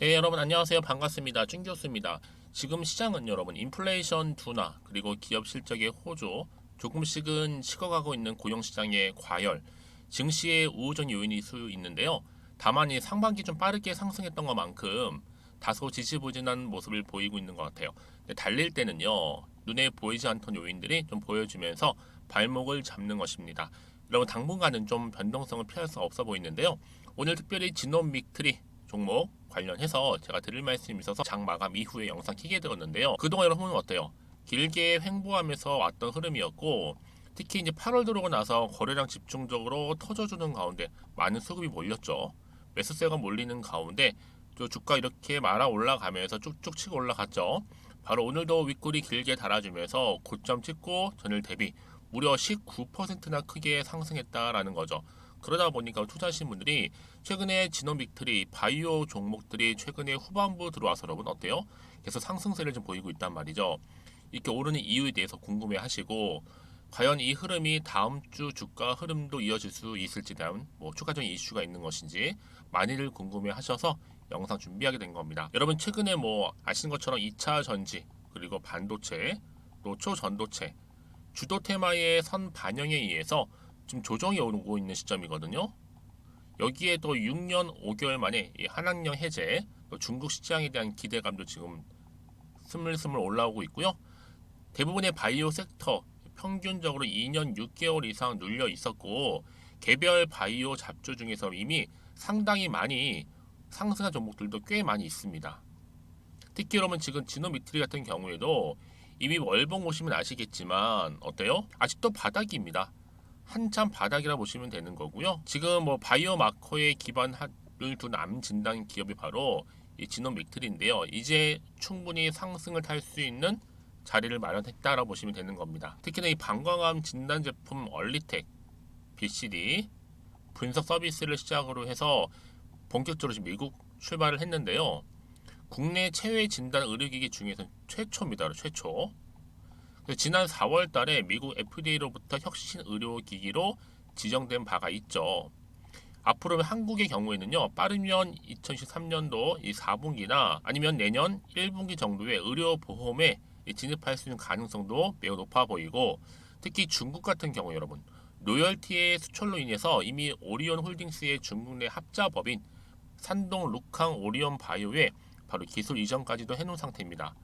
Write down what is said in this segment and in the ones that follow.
네, 여러분 안녕하세요. 반갑습니다. 준 교수입니다. 지금 시장은 여러분 인플레이션 둔화 그리고 기업 실적의 호조, 조금씩은 식어가고 있는 고용 시장의 과열, 증시의 우호적 요인이 수 있는데요. 다만 이 상반기 좀 빠르게 상승했던 것만큼 다소 지지부진한 모습을 보이고 있는 것 같아요. 근데 달릴 때는요, 눈에 보이지 않던 요인들이 좀 보여주면서 발목을 잡는 것입니다. 여러분 당분간은 좀 변동성을 피할 수 없어 보이는데요. 오늘 특별히 지노믹트리 종목 관련해서 제가 드릴 말씀이 있어서 장 마감 이후에 영상 키게 되었는데요. 그동안 여러분은 어때요? 길게 횡보하면서 왔던 흐름이었고, 특히 이제 8월 들어오고 나서 거래량 집중적으로 터져주는 가운데 많은 수급이 몰렸죠. 매수세가 몰리는 가운데 또 주가 이렇게 말아 올라가면서 쭉쭉 치고 올라갔죠. 바로 오늘도 윗골이 길게 달아주면서 고점 찍고 전일 대비 무려 19%나 크게 상승했다라는 거죠. 그러다 보니까 투자하신 분들이 최근에 지노믹트리, 바이오 종목들이 최근에 후반부 들어와서 여러분 어때요? 계속 상승세를 좀 보이고 있단 말이죠. 이렇게 오르는 이유에 대해서 궁금해 하시고, 과연 이 흐름이 다음 주 주가 흐름도 이어질 수 있을지 대한 추가적인 이슈가 있는 것인지 많이들 궁금해 하셔서 영상 준비하게 된 겁니다. 여러분 최근에 아시는 것처럼 2차 전지, 그리고 반도체, 또 초전도체, 주도 테마의 선 반영에 의해서 지금 조정이 오고 있는 시점이거든요. 여기에 또 6년 5개월 만에 이 한학령 해제, 또 중국 시장에 대한 기대감도 지금 스물스물 올라오고 있고요. 대부분의 바이오 섹터 평균적으로 2년 6개월 이상 눌려 있었고, 개별 바이오 잡주 중에서 이미 상당히 많이 상승한 종목들도 꽤 많이 있습니다. 특히 여러분 지금 지노미트리 같은 경우에도 이미 월봉 보시면 아시겠지만 어때요? 아직도 바닥입니다. 한참 바닥이라 보시면 되는 거고요. 지금 바이오 마커에 기반을 둔 암 진단 기업이 바로 이 지노믹트리인데요. 이제 충분히 상승을 탈 수 있는 자리를 마련했다라고 보시면 되는 겁니다. 특히나 이 방광암 진단 제품 얼리텍, BCD 분석 서비스를 시작으로 해서 본격적으로 지금 미국 출발을 했는데요. 국내 체외 진단 의료기기 중에서 최초입니다. 최초. 지난 4월 달에 미국 FDA로부터 혁신 의료기기로 지정된 바가 있죠. 앞으로 한국의 경우에는요, 빠르면 2023년도 이 4분기나 아니면 내년 1분기 정도의 의료보험에 진입할 수 있는 가능성도 매우 높아 보이고, 특히 중국 같은 경우 여러분, 로열티의 수출로 인해서 이미 오리온 홀딩스의 중국 내 합자법인 산동 루캉 오리온 바이오에 바로 기술 이전까지도 해놓은 상태입니다.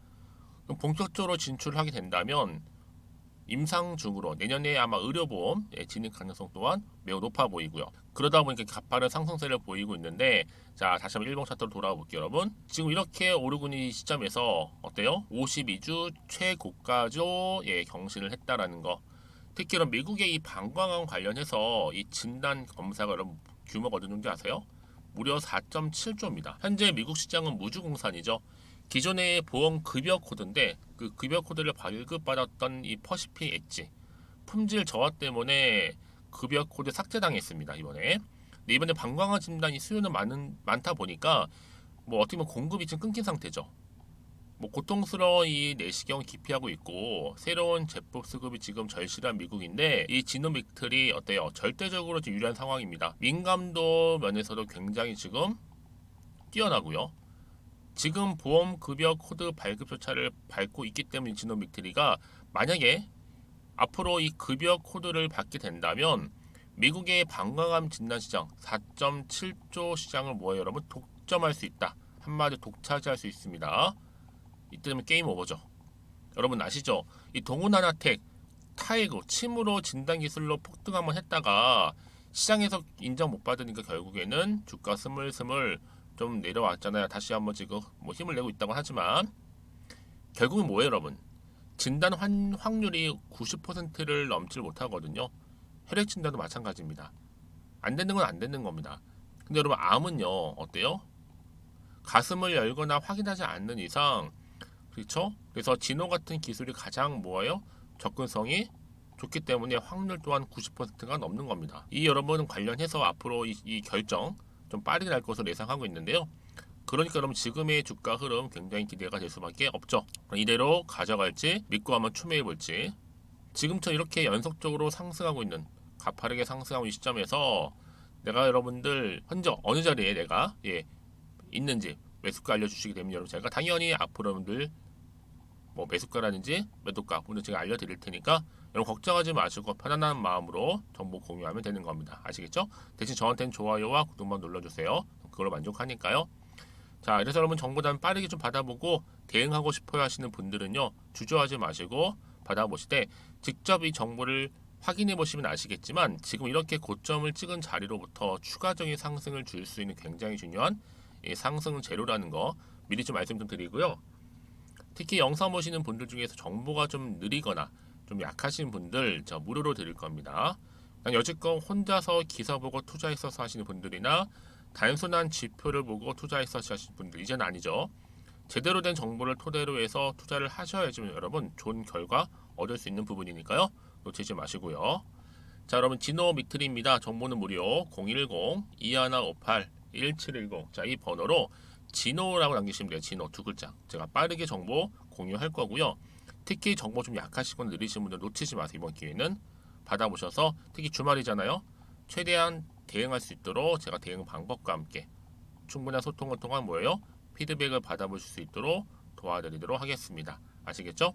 그럼 본격적으로 진출을 하게 된다면 임상 중으로 내년에 아마 의료보험 진입 가능성 또한 매우 높아 보이고요. 그러다 보니까 가파른 상승세를 보이고 있는데, 자 다시 한번 일봉 차트로 돌아와 볼게요. 여러분 지금 이렇게 오르고 있는 시점에서 어때요? 52주 최고가죠. 경신을 했다라는 거. 특히 는 미국의 이 방광암 관련해서 이 진단 검사가 여러분 규모가 어느 정도 아세요? 무려 4.7조입니다. 현재 미국 시장은 무주공산이죠. 기존의 보험 급여 코드인데 그 급여 코드를 발급받았던 이 퍼시픽 엣지 품질 저하 때문에 급여 코드 삭제당했습니다. 이번에 방광암 진단이 수요는 많다 보니까 어떻게 보면 공급이 지금 끊긴 상태죠. 고통스러운 이 내시경을 기피하고 있고 새로운 제품 수급이 지금 절실한 미국인데, 이 지노믹틀이 어때요? 절대적으로 지금 유리한 상황입니다. 민감도 면에서도 굉장히 지금 뛰어나고요. 지금 보험 급여 코드 발급 절차를 밟고 있기 때문에 지노믹트리가 만약에 앞으로 이 급여 코드를 받게 된다면 미국의 방광암 진단 시장 4.7조 시장을 여러분 독점할 수 있다. 한마디로 독차지할 수 있습니다. 이때면 게임 오버죠. 여러분 아시죠? 이 동훈하나텍 타이거 침으로 진단 기술로 폭등 한번 했다가 시장에서 인정 못 받으니까 결국에는 주가 스물스물 좀 내려왔잖아요. 다시 한번 지금 힘을 내고 있다고 하지만 결국은 여러분? 진단 확률이 90%를 넘지 못하거든요. 혈액 진단도 마찬가지입니다. 안 되는 건 안 되는 겁니다. 근데 여러분 암은요 어때요? 가슴을 열거나 확인하지 않는 이상, 그렇죠? 그래서 진호 같은 기술이 가장 접근성이 좋기 때문에 확률 또한 90%가 넘는 겁니다. 이 여러분 관련해서 앞으로 이 결정 좀 빠르게 날 것으로 예상하고 있는데요. 그러니까 여러분 지금의 주가 흐름 굉장히 기대가 될 수밖에 없죠. 이대로 가져갈지 믿고 한번 추매해 볼지. 지금처럼 이렇게 연속적으로 상승하고 있는, 가파르게 상승하고 있는 시점에서 내가 여러분들 현재 어느 자리에 내가 있는지 매수가 알려주시게 되면 여러분 제가 당연히 앞으로 여러분들 뭐 매수가라든지 매도가 오늘 제가 알려드릴 테니까 여러분 걱정하지 마시고 편안한 마음으로 정보 공유하면 되는 겁니다. 아시겠죠? 대신 저한테는 좋아요와 구독만 눌러주세요. 그걸로 만족하니까요. 자, 그래서 여러분 정보단 빠르게 좀 받아보고 대응하고 싶어야 하시는 분들은요, 주저하지 마시고 받아보시되 직접 이 정보를 확인해 보시면 아시겠지만 지금 이렇게 고점을 찍은 자리로부터 추가적인 상승을 줄 수 있는 굉장히 중요한 이 상승 재료라는 거 미리 좀 말씀 좀 드리고요. 특히 영상 보시는 분들 중에서 정보가 좀 느리거나 좀 약하신 분들 저 무료로 드릴 겁니다. 그냥 여지껏 혼자서 기사 보고 투자했어서 하시는 분들이나 단순한 지표를 보고 투자했어서 하시는 분들 이제는 아니죠. 제대로 된 정보를 토대로 해서 투자를 하셔야지 여러분 좋은 결과 얻을 수 있는 부분이니까요. 놓치지 마시고요. 자, 여러분 진호 미트리입니다. 정보는 무료 010-2158-1710. 자, 이 번호로 진호라고 남기시면 돼요. 진호 두 글자. 제가 빠르게 정보 공유할 거고요. 특히 정보 좀 약하시거나 느리신 분들 놓치지 마세요. 이번 기회는 받아보셔서 특히 주말이잖아요. 최대한 대응할 수 있도록 제가 대응 방법과 함께 충분한 소통을 통한 뭐예요? 피드백을 받아보실 수 있도록 도와드리도록 하겠습니다. 아시겠죠?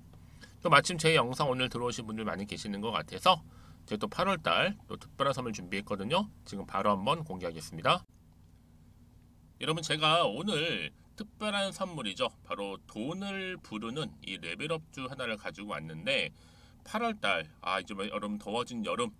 또 마침 제 영상 오늘 들어오신 분들 많이 계시는 것 같아서 제가 또 8월달 또 특별한 선물 준비했거든요. 지금 바로 한번 공개하겠습니다. 여러분 제가 오늘 특별한 선물이죠. 바로 돈을 부르는 이 레벨업주 하나를 가지고 왔는데 8월달 이제 여러분 더워진 여름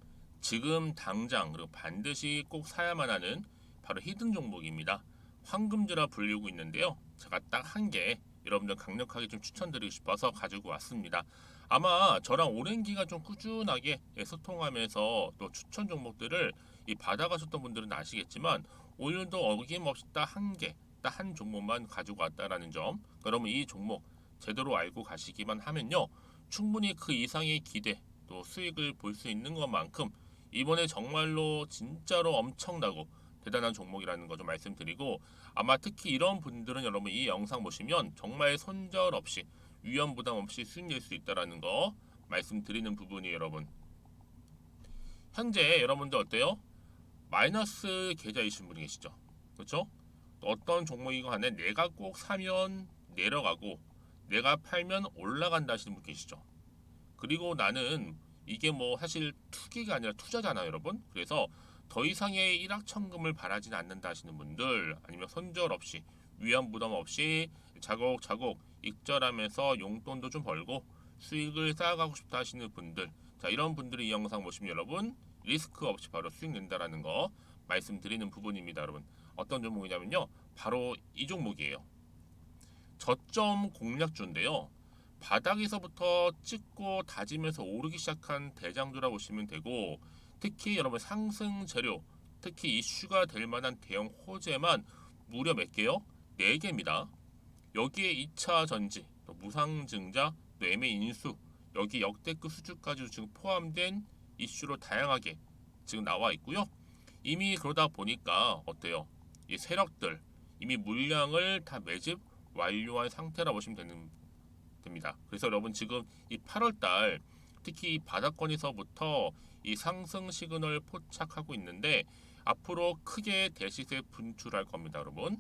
지금 당장 그리고 반드시 꼭 사야만 하는 바로 히든 종목입니다. 황금주라 불리고 있는데요. 제가 딱 한 개 여러분들 강력하게 좀 추천드리고 싶어서 가지고 왔습니다. 아마 저랑 오랜 기간 좀 꾸준하게 소통하면서 또 추천 종목들을 받아가셨던 분들은 아시겠지만 오늘도 어김없이 딱 한 개, 딱 한 종목만 가지고 왔다라는 점. 그러면 이 종목 제대로 알고 가시기만 하면요. 충분히 그 이상의 기대 또 수익을 볼 수 있는 것만큼 이번에 정말로 진짜로 엄청나고 대단한 종목이라는 거 좀 말씀드리고 아마 특히 이런 분들은 여러분 이 영상 보시면 정말 손절 없이 위험 부담 없이 수익 낼 수 있다라는 거 말씀드리는 부분이에요. 여러분 현재 여러분들 어때요? 마이너스 계좌이신 분이 계시죠? 그렇죠? 어떤 종목이건 간에 내가 꼭 사면 내려가고 내가 팔면 올라간다 하시는 분 계시죠? 그리고 나는 이게 뭐 사실 투기가 아니라 투자잖아요, 여러분. 그래서 더 이상의 일확천금을 바라진 않는다 하시는 분들 아니면 손절 없이 위험 부담 없이 차곡차곡 익절하면서 용돈도 좀 벌고 수익을 쌓아가고 싶다 하시는 분들 자 이런 분들이 이 영상 보시면 여러분 리스크 없이 바로 수익 낸다라는 거 말씀드리는 부분입니다. 여러분 어떤 종목이냐면요 바로 이 종목이에요. 저점 공략주인데요. 바닥에서부터 찍고 다지면서 오르기 시작한 대장주라 보시면 되고 특히 여러분 상승 재료 특히 이슈가 될 만한 대형 호재만 무려 몇 개요? 4개입니다. 여기에 2차 전지, 또 무상증자, 또 매매 인수 여기 역대급 수주까지 지금 포함된 이슈로 다양하게 지금 나와 있고요. 이미 그러다 보니까 어때요? 이 세력들 이미 물량을 다 매집 완료한 상태라 보시면 됩니다. 그래서 여러분 지금 이 8월달 특히 이 바닥권에서부터 이 상승 시그널 포착하고 있는데 앞으로 크게 대시세 분출할 겁니다, 여러분.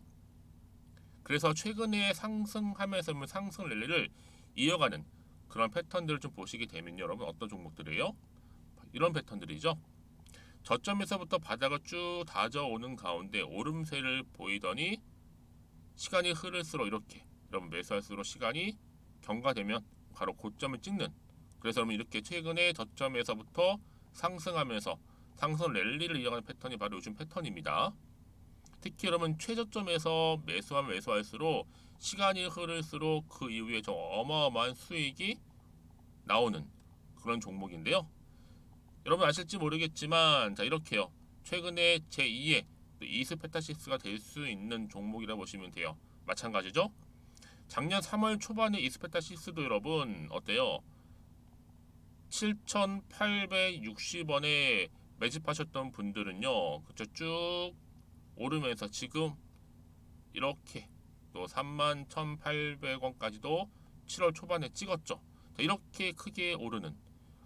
그래서 최근에 상승하면서 상승 랠리를 이어가는 그런 패턴들을 좀 보시게 되면 여러분 어떤 종목들이에요? 이런 패턴들이죠. 저점에서부터 바닥을 쭉 다져오는 가운데 오름세를 보이더니 시간이 흐를수록 이렇게 여러분 매수할수록 시간이 경과되면 바로 고점을 찍는 그래서 여러분 이렇게 최근에 저점에서부터 상승하면서 상승 랠리를 이어가는 패턴이 바로 요즘 패턴입니다. 특히 여러분 최저점에서 매수하면 매수할수록 시간이 흐를수록 그 이후에 좀 어마어마한 수익이 나오는 그런 종목인데요. 여러분 아실지 모르겠지만 자 이렇게요. 최근에 제2의 이스페타시스가 될 수 있는 종목이라 보시면 돼요. 마찬가지죠. 작년 3월 초반에 이스페타시스도 여러분 어때요? 7,860원에 매집하셨던 분들은요. 그쵸 쭉 오르면서 지금 이렇게 또 31,800원까지도 7월 초반에 찍었죠. 자, 이렇게 크게 오르는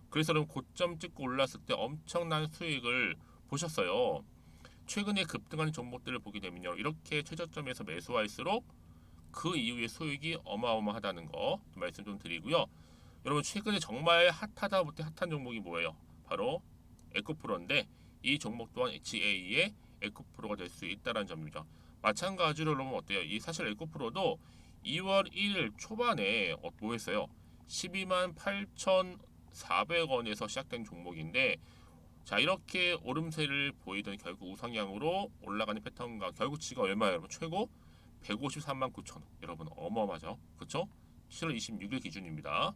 그래서 여러분 고점 찍고 올랐을 때 엄청난 수익을 보셨어요. 최근에 급등하는 종목들을 보게 되면요. 이렇게 최저점에서 매수할수록 그 이후에 소액이 어마어마하다는 거 말씀 좀 드리고요. 여러분 최근에 정말 핫하다 못해 핫한 종목이 뭐예요? 바로 에코프로인데 이 종목 또한 HA의 에코프로가 될 수 있다는 점입니다. 마찬가지로 여러분 어때요? 이 사실 에코프로도 2월 1일 초반에 뭐 했어요? 12만 8,400원에서 시작된 종목인데 자 이렇게 오름세를 보이던 결국 우상향으로 올라가는 패턴과 결국 지가 얼마예요 여러분? 최고 153만 9천 원. 여러분 어마어마하죠? 그쵸? 7월 26일 기준입니다.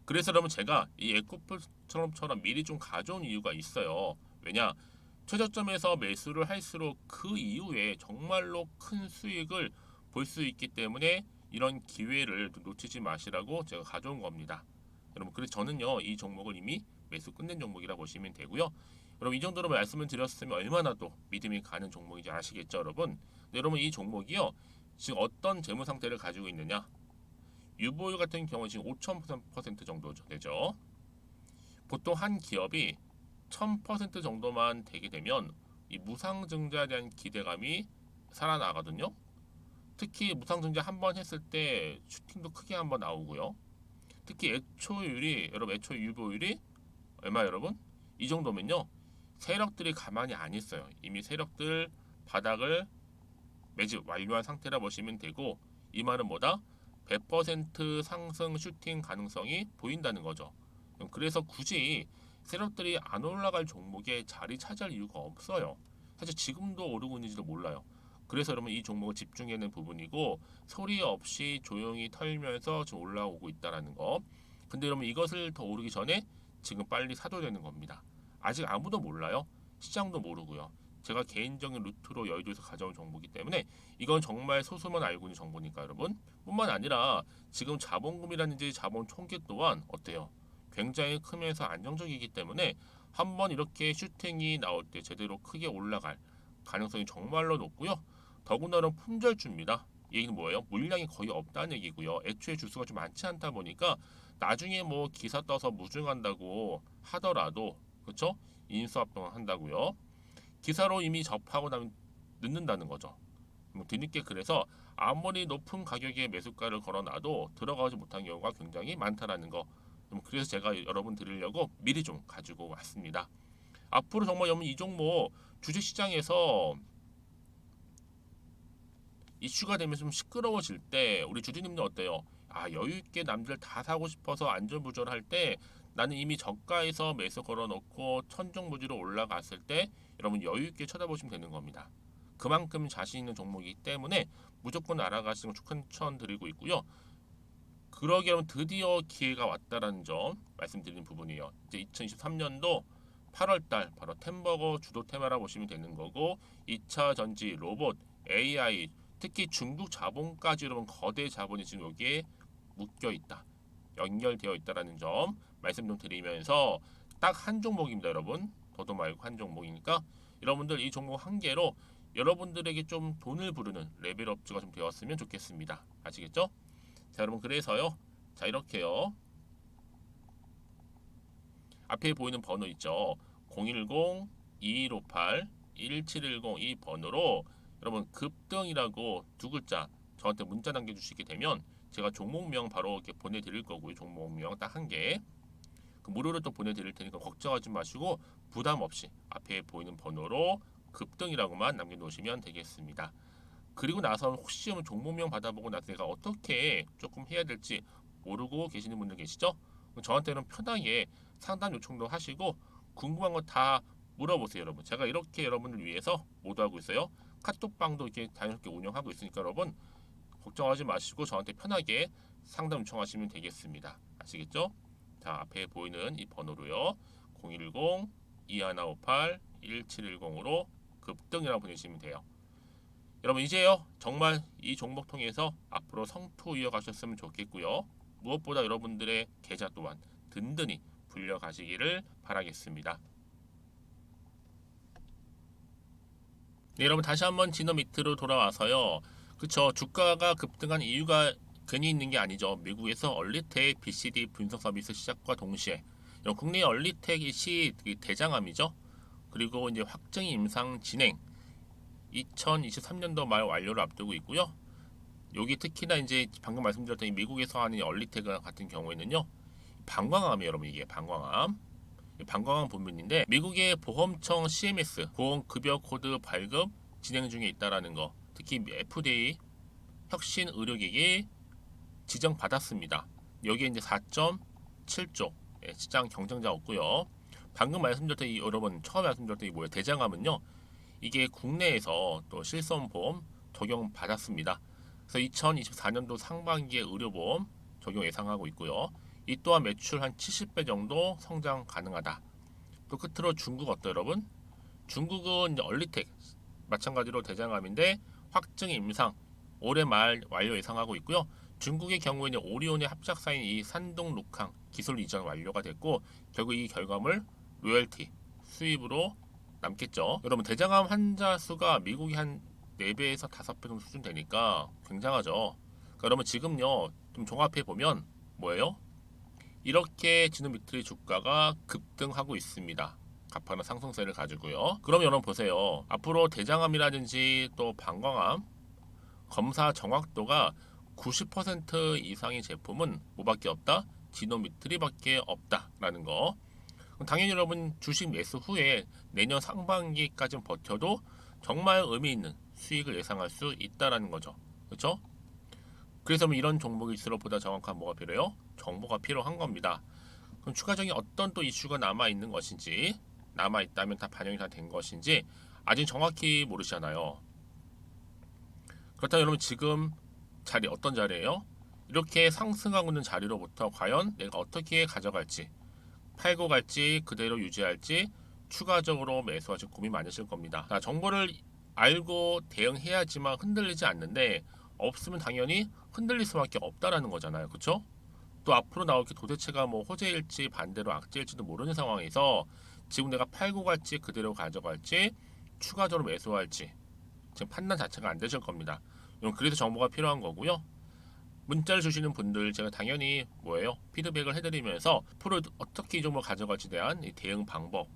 그래서 여러분 제가 이 에코프처럼 미리 좀 가져온 이유가 있어요. 왜냐? 최저점에서 매수를 할수록 그 이후에 정말로 큰 수익을 볼 수 있기 때문에 이런 기회를 놓치지 마시라고 제가 가져온 겁니다. 여러분 그래서 저는요 이 종목을 이미 매수 끝낸 종목이라 보시면 되고요. 여러분 이 정도로 말씀을 드렸으면 얼마나 또 믿음이 가는 종목인지 아시겠죠 여러분? 네, 여러분 이 종목이요 지금 어떤 재무 상태를 가지고 있느냐? 유보율 같은 경우 지금 5,000% 정도 되죠. 보통 한 기업이 1,000% 정도만 되게 되면 이 무상증자에 대한 기대감이 살아나거든요. 특히 무상증자 한 번 했을 때 슈팅도 크게 한번 나오고요. 특히 애초율이 여러분 애초 유보율이 얼마 여러분? 이 정도면요. 세력들이 가만히 안 있어요. 이미 세력들 바닥을 매집 완료한 상태라 보시면 되고 이 말은 뭐다? 100% 상승 슈팅 가능성이 보인다는 거죠. 그래서 굳이 세력들이 안 올라갈 종목에 자리 차지할 이유가 없어요. 사실 지금도 오르고 있는지도 몰라요. 그래서 여러분 이 종목을 집중해야 하는 부분이고 소리 없이 조용히 털면서 지금 올라오고 있다는 거. 근데 여러분 이것을 더 오르기 전에 지금 빨리 사도 되는 겁니다. 아직 아무도 몰라요. 시장도 모르고요. 제가 개인적인 루트로 여의도에서 가져온 정보이기 때문에 이건 정말 소수만 알고 있는 정보니까 여러분 뿐만 아니라 지금 자본금이라든지 자본 총계 또한 어때요? 굉장히 크면서 안정적이기 때문에 한번 이렇게 슈팅이 나올 때 제대로 크게 올라갈 가능성이 정말로 높고요. 더군다나 품절주입니다. 이 얘기는 뭐예요? 물량이 거의 없다는 얘기고요. 애초에 주수가 좀 많지 않다 보니까 나중에 뭐 기사 떠서 무증한다고 하더라도 그렇죠? 인수합병을 한다고요. 기사로 이미 접하고 나면 늦는다는 거죠. 뭐 뒤늦게 그래서 아무리 높은 가격에 매수가를 걸어놔도 들어가지 못한 경우가 굉장히 많다라는 거. 그래서 제가 여러분 드리려고 미리 좀 가지고 왔습니다. 앞으로 정말 여러분 이 종목 주식시장에서 이슈가 되면 좀 시끄러워질 때 우리 주주님들 어때요? 아 여유 있게 남들 다 사고 싶어서 안절부절할 때 나는 이미 저가에서 매수 걸어놓고 천정부지로 올라갔을 때 여러분 여유 있게 쳐다보시면 되는 겁니다. 그만큼 자신 있는 종목이기 때문에 무조건 알아가시는 걸 추천드리고 있고요. 그러기 여러분 드디어 기회가 왔다라는 점 말씀드리는 부분이에요. 이제 2023년도 8월달 바로 템버거 주도 테마라 보시면 되는 거고 2차 전지, 로봇, AI 특히 중국 자본까지 여러분 거대 자본이 지금 여기에 묶여 있다. 연결되어 있다라는 점 말씀 좀 드리면서 딱 한 종목입니다, 여러분. 더도 말고 한 종목이니까 여러분들 이 종목 한 개로 여러분들에게 좀 돈을 부르는 레벨업주가 좀 되었으면 좋겠습니다. 아시겠죠? 자, 여러분 그래서요. 자, 이렇게요. 앞에 보이는 번호 있죠. 010-2158-1710 이 번호로 여러분 급등이라고 두 글자 저한테 문자 남겨주시게 되면 제가 종목명 바로 이렇게 보내드릴 거고요. 종목명 딱 한 개. 그 무료로 또 보내드릴 테니까 걱정하지 마시고 부담 없이 앞에 보이는 번호로 급등이라고만 남겨놓으시면 되겠습니다. 그리고 나서 혹시 종목명 받아보고 나서 내가 어떻게 조금 해야 될지 모르고 계시는 분들 계시죠? 저한테는 편하게 상담 요청도 하시고 궁금한 거 다 물어보세요, 여러분. 제가 이렇게 여러분을 위해서 모두하고 있어요. 카톡방도 이렇게 자연스럽게 운영하고 있으니까 여러분 걱정하지 마시고 저한테 편하게 상담 요청하시면 되겠습니다. 아시겠죠? 자, 앞에 보이는 이 번호로요. 010-2158-1710으로 급등이라고 보내시면 돼요. 여러분 이제요 정말 이 종목 통해서 앞으로 성투 이어가셨으면 좋겠고요. 무엇보다 여러분들의 계좌 또한 든든히 불려가시기를 바라겠습니다. 네, 여러분 다시 한번 지노미트로 돌아와서요. 그쵸, 주가가 급등한 이유가 괜히 있는 게 아니죠. 미국에서 얼리텍 BCD 분석 서비스 시작과 동시에 국내 얼리텍이 대장암이죠. 그리고 이제 확증 임상 진행 2023년도 말 완료를 앞두고 있고요. 여기 특히나 이제 방금 말씀드렸던 이 미국에서 하는 얼리태그 같은 경우에는요, 방광암이에요, 여러분. 이게 방광암. 방광암 본문인데 미국의 보험청 CMS 보험급여 코드 발급 진행 중에 있다라는 거, 특히 FDA 혁신 의료기기 지정받았습니다. 여기에 이제 4.7조 시장 경쟁자 없고요. 방금 말씀드렸던 이 여러분 처음에 말씀드렸던 이 뭐예요? 대장암은요. 이게 국내에서 또 실손보험 적용받았습니다. 그래서 2024년도 상반기에 의료보험 적용 예상하고 있고요. 이 또한 매출 한 70배 정도 성장 가능하다. 또 끝으로 중국 어때요, 여러분? 중국은 이제 얼리텍 마찬가지로 대장암인데 확증 임상 올해 말 완료 예상하고 있고요. 중국의 경우에는 오리온의 합작사인 이 산동 룩항 기술 이전 완료가 됐고 결국 이 결과물 로열티 수입으로 남겠죠. 여러분 대장암 환자 수가 미국이 한 4배에서 5배 정도 수준 되니까 굉장하죠. 그러니까 여러분 지금요 좀 종합해 보면 뭐예요? 이렇게 지노미트리 주가가 급등하고 있습니다. 가파른 상승세를 가지고요. 그럼 여러분 보세요. 앞으로 대장암이라든지 또 방광암 검사 정확도가 90% 이상의 제품은 뭐밖에 없다? 지노미트리밖에 없다라는 거. 당연히 여러분 주식 매수 후에 내년 상반기까지 버텨도 정말 의미 있는 수익을 예상할 수 있다라는 거죠. 그렇죠? 그래서 이런 종목일수록 보다 정확한 뭐가 필요해요? 정보가 필요한 겁니다. 그럼 추가적인 어떤 또 이슈가 남아 있는 것인지, 남아 있다면 다 반영이 다 된 것인지 아직 정확히 모르시잖아요. 그렇다면 여러분 지금 자리 어떤 자리예요? 이렇게 상승하고 있는 자리로부터 과연 내가 어떻게 가져갈지, 팔고 갈지 그대로 유지할지 추가적으로 매수하실 고민 많으실 겁니다. 자, 정보를 알고 대응해야지만 흔들리지 않는데 없으면 당연히 흔들릴 수밖에 없다라는 거잖아요. 그렇죠? 또 앞으로 나올 게 도대체가 뭐 호재일지 반대로 악재일지도 모르는 상황에서 지금 내가 팔고 갈지 그대로 가져갈지 추가적으로 매수할지 지금 판단 자체가 안 되실 겁니다. 그래서 정보가 필요한 거고요. 문자를 주시는 분들 제가 당연히 뭐예요? 피드백을 해드리면서 앞으로 어떻게 이 종목을 가져갈지 대한 이 대응 방법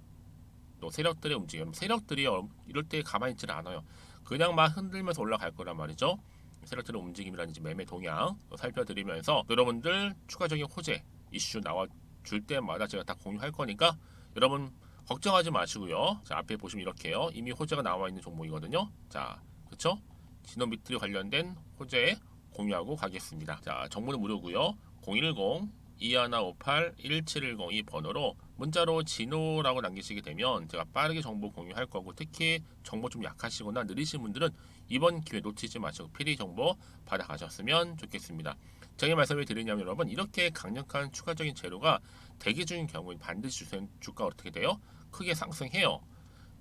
또 세력들의 움직임 세력들이 이럴 때 가만히 있지 않아요. 그냥 막 흔들면서 올라갈 거란 말이죠. 세력들의 움직임이라든지 매매 동향 살펴드리면서 여러분들 추가적인 호재 이슈 나와 줄 때마다 제가 다 공유할 거니까 여러분 걱정하지 마시고요. 자, 앞에 보시면 이렇게요. 이미 호재가 나와 있는 종목이거든요. 자, 그렇죠? 지노미트리 관련된 호재 공유하고 가겠습니다. 자, 정보는 무료고요. 010-2158-1710 이 번호로 문자로 진호라고 남기시게 되면 제가 빠르게 정보 공유할 거고 특히 정보 좀 약하시거나 느리신 분들은 이번 기회 놓치지 마시고 필히 정보 받아가셨으면 좋겠습니다. 제가 말씀을 드리냐면 여러분 이렇게 강력한 추가적인 재료가 대기 중인 경우에 반드시 주가 어떻게 돼요? 크게 상승해요.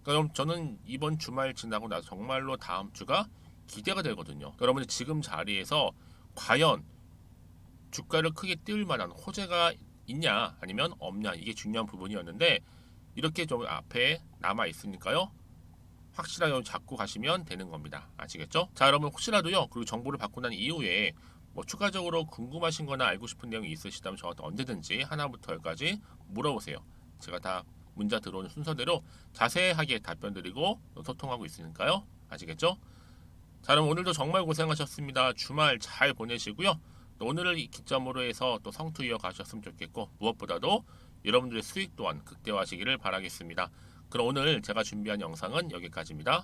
그럼 저는 이번 주말 지나고 나서 정말로 다음 주가 기대가 되거든요. 여러분들 지금 자리에서 과연 주가를 크게 띄울 만한 호재가 있냐 아니면 없냐 이게 중요한 부분이었는데 이렇게 좀 앞에 남아 있으니까요. 확실하게 잡고 가시면 되는 겁니다. 아시겠죠? 자, 여러분 혹시라도요. 그리고 정보를 받고 난 이후에 뭐 추가적으로 궁금하신 거나 알고 싶은 내용이 있으시다면 저한테 언제든지 하나부터 열까지 물어보세요. 제가 다 문자 들어오는 순서대로 자세하게 답변 드리고 소통하고 있으니까요. 아시겠죠? 자, 그럼 오늘도 정말 고생하셨습니다. 주말 잘 보내시고요. 또 오늘을 기점으로 해서 또 성투 이어가셨으면 좋겠고 무엇보다도 여러분들의 수익 또한 극대화하시기를 바라겠습니다. 그럼 오늘 제가 준비한 영상은 여기까지입니다.